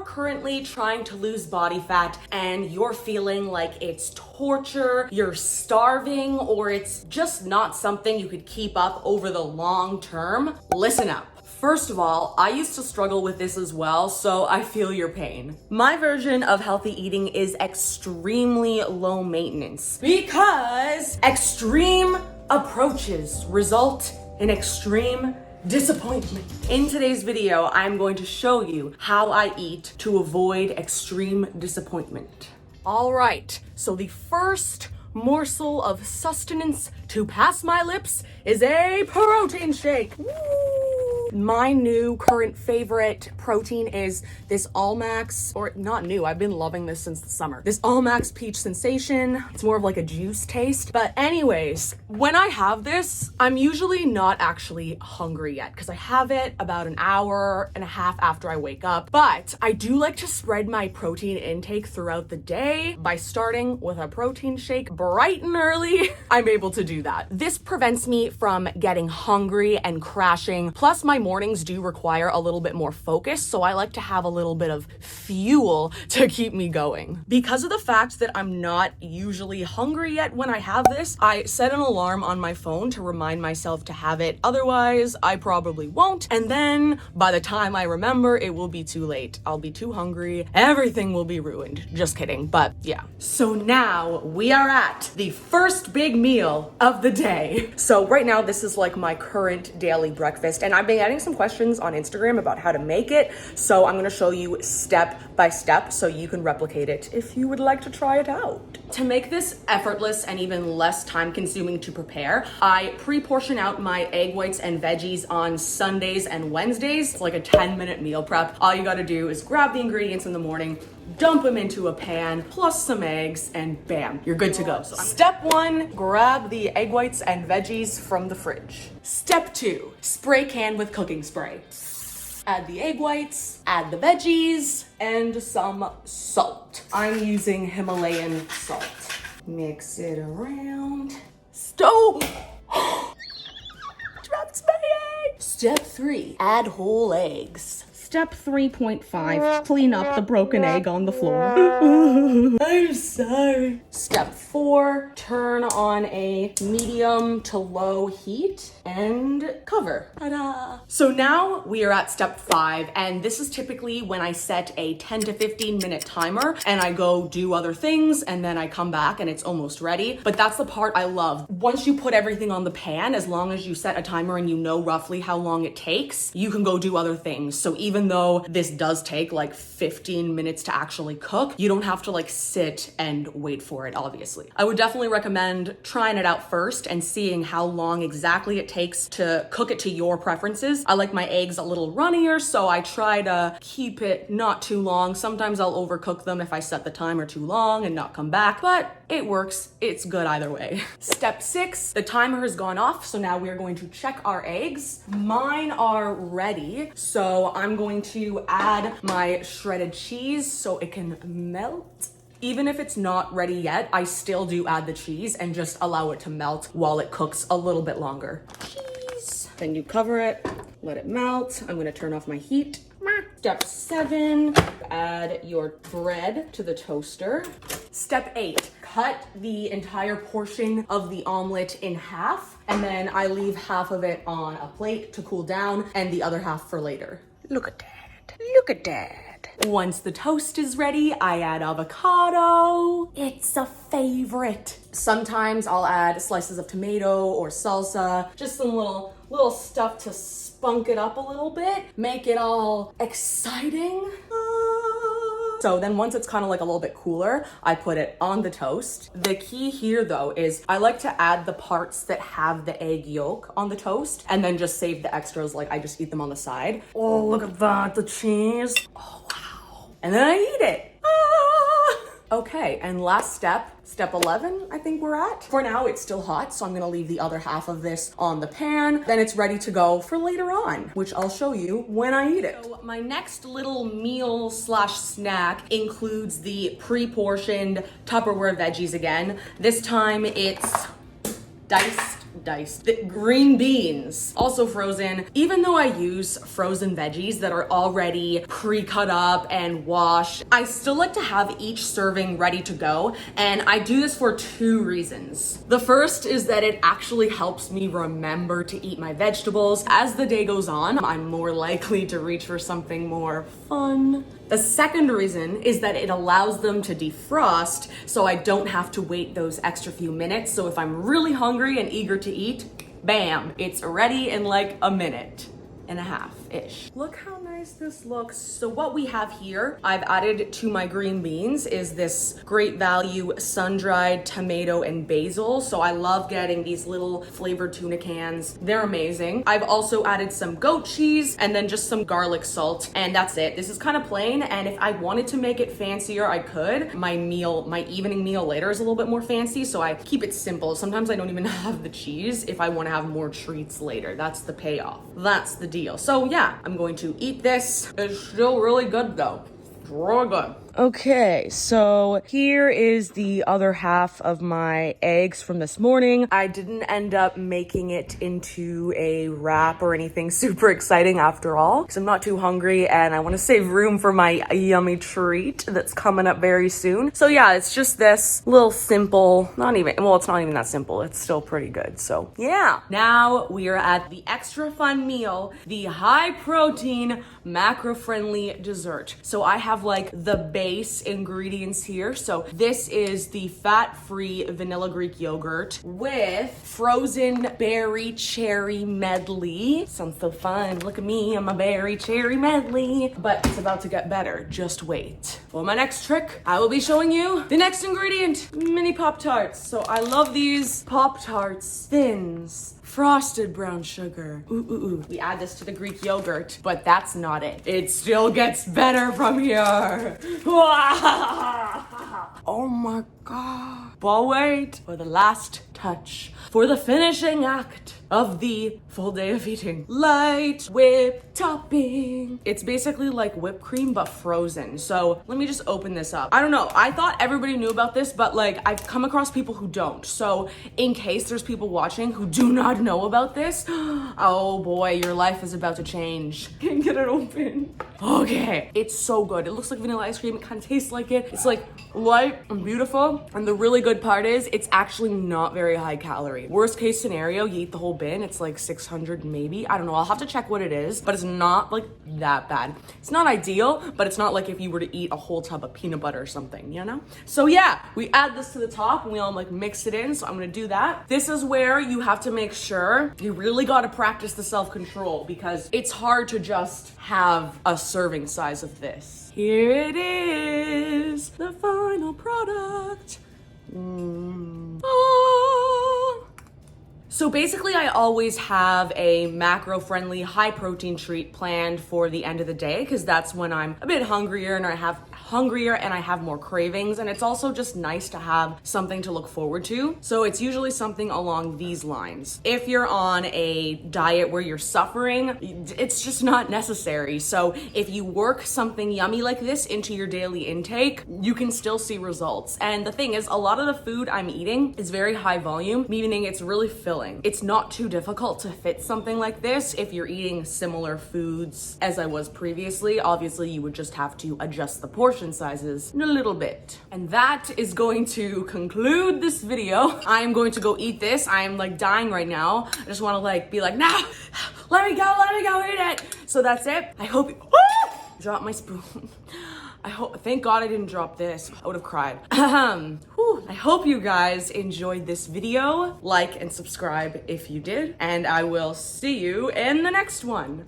you're currently trying to lose body fat and you're feeling like it's torture, you're starving, or it's just not something you could keep up over the long term, listen up. First of all, I used to struggle with this as well, so I feel your pain. My version of healthy eating is extremely low maintenance because extreme approaches result in extreme disappointment. In today's video, I'm going to show you how I eat to avoid extreme disappointment. All right, so the first morsel of sustenance to pass my lips is a protein shake. Woo! My new current favorite protein is this All Max, or not new, I've been loving this since the summer. This All Max Peach Sensation. It's more of like a juice taste. But anyways, when I have this, I'm usually not actually hungry yet because I have it about an hour and a half after I wake up. But I do like to spread my protein intake throughout the day by starting with a protein shake bright and early. I'm able to do that. This prevents me from getting hungry and crashing. Plus, my mornings do require a little bit more focus, so I like to have a little bit of fuel to keep me going. Because of the fact that I'm not usually hungry yet when I have this, I set an alarm on my phone to remind myself to have it. Otherwise, I probably won't. And then by the time I remember, it will be too late. I'll be too hungry. Everything will be ruined. Just kidding. But yeah. So now we are at the first big meal of the day. So right now, this is like my current daily breakfast, and I've been getting some questions on Instagram about how to make it. So I'm gonna show you step by step so you can replicate it if you would like to try it out. To make this effortless and even less time consuming to prepare, I pre-portion out my egg whites and veggies on Sundays and Wednesdays. It's like a 10-minute meal prep. All you gotta do is grab the ingredients in the morning, dump them into a pan, plus some eggs, and bam, you're good to go. So step 1, grab the egg whites and veggies from the fridge. Step 2, spray can with cooking spray. Add the egg whites, add the veggies, and some salt. I'm using Himalayan salt. Mix it around. Stove! Dropped my egg! Step 3, add whole eggs. Step 3.5, clean up the broken egg on the floor. I'm sorry. Step 4, turn on a medium to low heat and cover. Ta-da! So now we are at step 5, and this is typically when I set a 10 to 15 minute timer and I go do other things and then I come back and it's almost ready. But that's the part I love. Once you put everything on the pan, as long as you set a timer and you know roughly how long it takes, you can go do other things. So even though this does take like 15 minutes to actually cook, you don't have to like sit and wait for it, obviously. I would definitely recommend trying it out first and seeing how long exactly it takes to cook it to your preferences. I like my eggs a little runnier, so I try to keep it not too long. Sometimes I'll overcook them if I set the timer too long and not come back, but it works. It's good either way. Step 6, the timer has gone off, so now we are going to check our eggs. Mine are ready, so I'm going to add my shredded cheese so it can melt. Even if it's not ready yet, I still do add the cheese and just allow it to melt while it cooks a little bit longer. Cheese. Then you cover it, let it melt. I'm gonna turn off my heat. Step 7, add your bread to the toaster. Step 8, cut the entire portion of the omelet in half, and then I leave half of it on a plate to cool down and the other half for later. Look at that. Look at that. Once the toast is ready, I add avocado. It's a favorite. Sometimes I'll add slices of tomato or salsa, just some little stuff to spunk it up a little bit, make it all exciting. So then once it's kind of like a little bit cooler, I put it on the toast. The key here though is I like to add the parts that have the egg yolk on the toast and then just save the extras, like I just eat them on the side. Oh, look at that, the cheese. Oh, wow. And then I eat it. Okay, and last step, step 11, I think we're at. For now, it's still hot, so I'm gonna leave the other half of this on the pan. Then it's ready to go for later on, which I'll show you when I eat it. So my next little meal slash snack includes the pre-portioned Tupperware veggies again. This time it's diced The green beans, also frozen. Even though I use frozen veggies that are already pre-cut up and washed, I still like to have each serving ready to go. And I do this for 2 reasons. The first is that it actually helps me remember to eat my vegetables. As the day goes on, I'm more likely to reach for something more fun. The second reason is that it allows them to defrost so I don't have to wait those extra few minutes. So if I'm really hungry and eager to eat, bam, it's ready in like a minute and a half-ish. Look how nice this looks. So what we have here, I've added to my green beans is this Great Value sun-dried tomato and basil. So I love getting these little flavored tuna cans. They're amazing. I've also added some goat cheese and then just some garlic salt, and that's it. This is kind of plain, and if I wanted to make it fancier, I could. My evening meal later is a little bit more fancy, so I keep it simple. Sometimes I don't even have the cheese if I want to have more treats later. That's the payoff. That's the deal. So yeah, I'm going to eat this. It's still really good though. It's really good. Okay, so here is the other half of my eggs from this morning. I didn't end up making it into a wrap or anything super exciting after all, because I'm not too hungry and I want to save room for my yummy treat that's coming up very soon. So yeah, it's just this little simple, it's not even that simple. It's still pretty good. So yeah, now we are at the extra fun meal, the high protein, macro friendly dessert. So I have like the base ingredients here. So this is the fat-free vanilla Greek yogurt with frozen berry cherry medley. Sounds so fun. Look at me, I'm a berry cherry medley. But it's about to get better. Just wait. For my next trick, I will be showing you the next ingredient, mini Pop-Tarts. So I love these Pop-Tarts, thins, frosted brown sugar. Ooh, ooh, ooh. We add this to the Greek yogurt, but that's not it. It still gets better from here. Oh my God. But wait for the last touch, for the finishing act of the full day of eating. Light whip topping. It's basically like whipped cream, but frozen. So let me just open this up. I don't know. I thought everybody knew about this, but like I've come across people who don't. So in case there's people watching who do not know about this, oh boy, your life is about to change. Can't get it open. Okay. It's so good. It looks like vanilla ice cream. It kind of tastes like it. It's like light and beautiful. And the really good part is it's actually not very high calorie. Worst case scenario, you eat the whole bin. It's like 600 maybe. I don't know. I'll have to check what it is, but it's not like that bad. It's not ideal, but it's not like if you were to eat a whole tub of peanut butter or something, you know? So yeah, we add this to the top and we all like mix it in. So I'm gonna do that. This is where you have to make sure you really got to practice the self-control because it's hard to just have a serving size of this. Here it is, the final product. So basically I always have a macro-friendly, high-protein treat planned for the end of the day because that's when I'm a bit hungrier and I have more cravings, and it's also just nice to have something to look forward to. So it's usually something along these lines. If you're on a diet where you're suffering, it's just not necessary. So if you work something yummy like this into your daily intake, you can still see results. And the thing is, a lot of the food I'm eating is very high volume, meaning it's really filling. It's not too difficult to fit something like this if you're eating similar foods as I was previously. Obviously, you would just have to adjust the portion sizes a little bit. And that is going to conclude this video. I'm going to go eat this. I am like dying right now. I just want to like be like, nah, let me go eat it. So that's it. I hope you drop my spoon. Thank God I didn't drop this. I would have cried. I hope you guys enjoyed this video. Like and subscribe if you did, and I will see you in the next one.